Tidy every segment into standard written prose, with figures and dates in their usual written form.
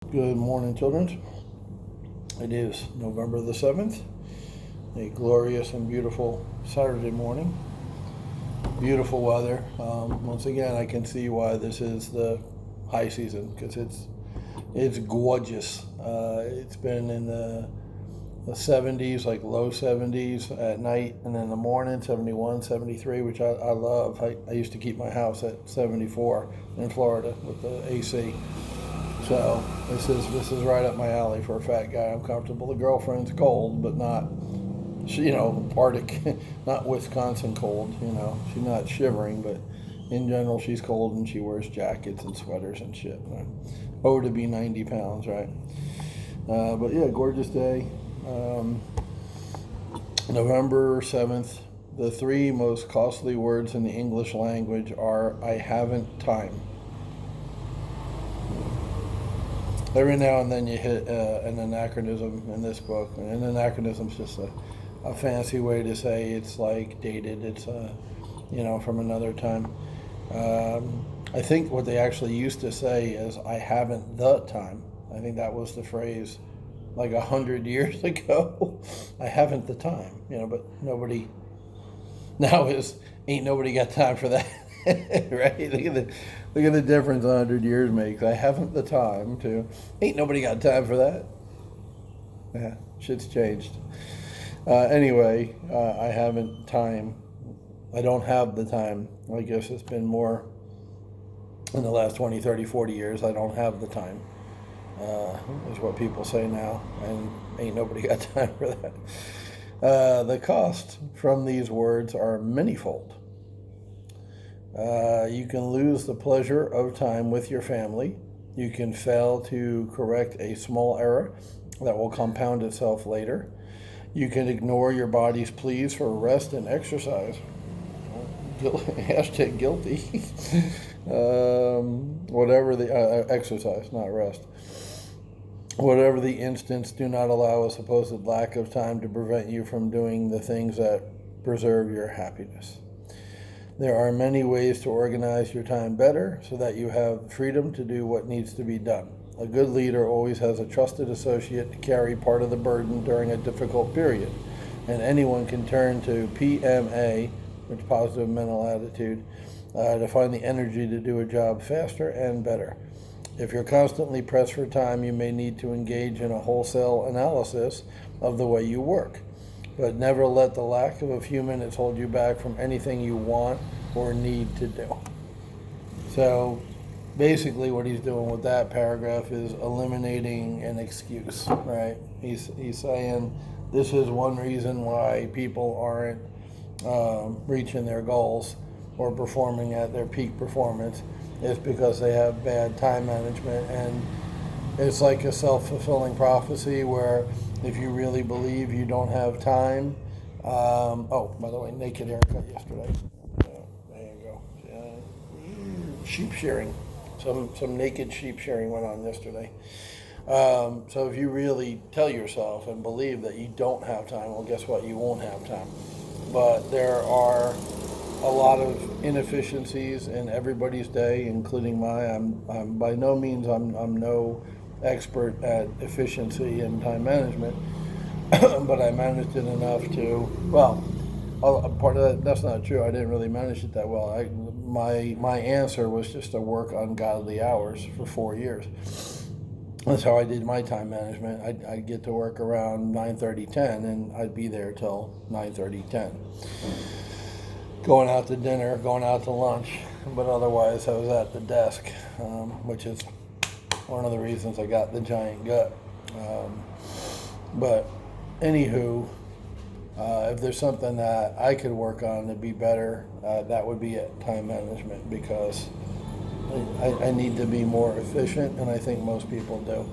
Good morning, children. It is November the 7th, a glorious and beautiful Saturday morning. Beautiful weather. Once again, I can see why this is the high season because it's gorgeous. It's been in the 70s, like low 70s at night, and in the morning 71, 73, which I love. I used to keep my house at 74 in Florida with the AC. So this is right up my alley for a fat guy. I'm comfortable. The girlfriend's cold, but not, Arctic, not Wisconsin cold. She's not shivering, but in general she's cold and she wears jackets and sweaters and shit. Oh, to be 90 pounds, right? But yeah, gorgeous day. November 7th. The three most costly words in the English language are "I haven't time." Every now and then you hit an anachronism in this book. And an anachronism is just a fancy way to say it's like dated. It's from another time. I think what they actually used to say is "I haven't the time." I think that was the phrase like 100 years ago. I haven't the time, but nobody now is ain't nobody got time for that. Right? Look at the difference 100 years makes. I haven't the time to. Ain't nobody got time for that. Yeah, shit's changed. Anyway, I haven't time. I don't have the time. I guess it's been more in the last 20, 30, 40 years. I don't have the time, is what people say now. And ain't nobody got time for that. The costs from these words are manyfold. You can lose the pleasure of time with your family. You can fail to correct a small error that will compound itself later. You can ignore your body's pleas for rest and exercise. Hashtag guilty. Whatever the exercise, not rest. Whatever the instance, do not allow a supposed lack of time to prevent you from doing the things that preserve your happiness. There are many ways to organize your time better so that you have freedom to do what needs to be done. A good leader always has a trusted associate to carry part of the burden during a difficult period, and anyone can turn to PMA, which is positive mental attitude, to find the energy to do a job faster and better. If you're constantly pressed for time, you may need to engage in a wholesale analysis of the way you work. But never let the lack of a few minutes hold you back from anything you want or need to do. So basically what he's doing with that paragraph is eliminating an excuse, right? He's saying this is one reason why people aren't reaching their goals or performing at their peak performance is because they have bad time management. And it's like a self-fulfilling prophecy where if you really believe you don't have time, oh, by the way, naked haircut yesterday. There you go. Sheep shearing. Some naked sheep shearing went on yesterday. So if you really tell yourself and believe that you don't have time, well, guess what? You won't have time. But there are a lot of inefficiencies in everybody's day, including mine. I'm by no means I'm no expert at efficiency and time management, but I managed it enough to, well, part of that's not true. I didn't really manage it that well. My answer was just to work ungodly hours for 4 years. That's how I did my time management. I'd get to work around 9:30, 10, and I'd be there till 9:30, 10. Going out to dinner, going out to lunch, but otherwise I was at the desk, which is one of the reasons I got the giant gut. But anywho, if there's something that I could work on to be better, that would be it, time management, because I need to be more efficient, and I think most people do.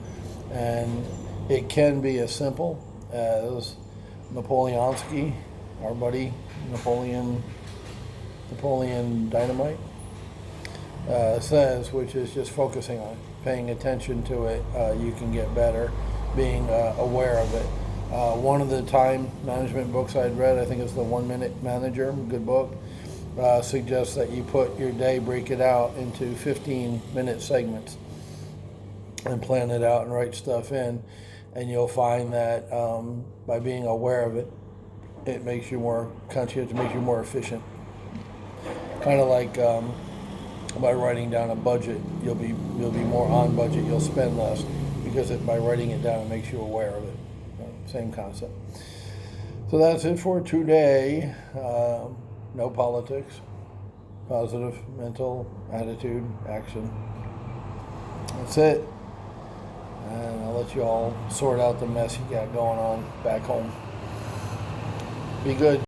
And it can be as simple as Napoleonsky, our buddy Napoleon Dynamite, says, which is just focusing on it, paying attention to it. You can get better, being aware of it. One of the time management books I'd read, I think it's the 1 Minute Manager, good book, suggests that you put your day, break it out into 15-minute segments. and plan it out and write stuff in. And you'll find that by being aware of it, it makes you more conscientious, makes you more efficient. Kind of like by writing down a budget, you'll be more on budget. You'll spend less because by writing it down, it makes you aware of it. Same concept. So that's it for today. No politics. Positive mental attitude, action. That's it. And I'll let you all sort out the mess you got going on back home. Be good.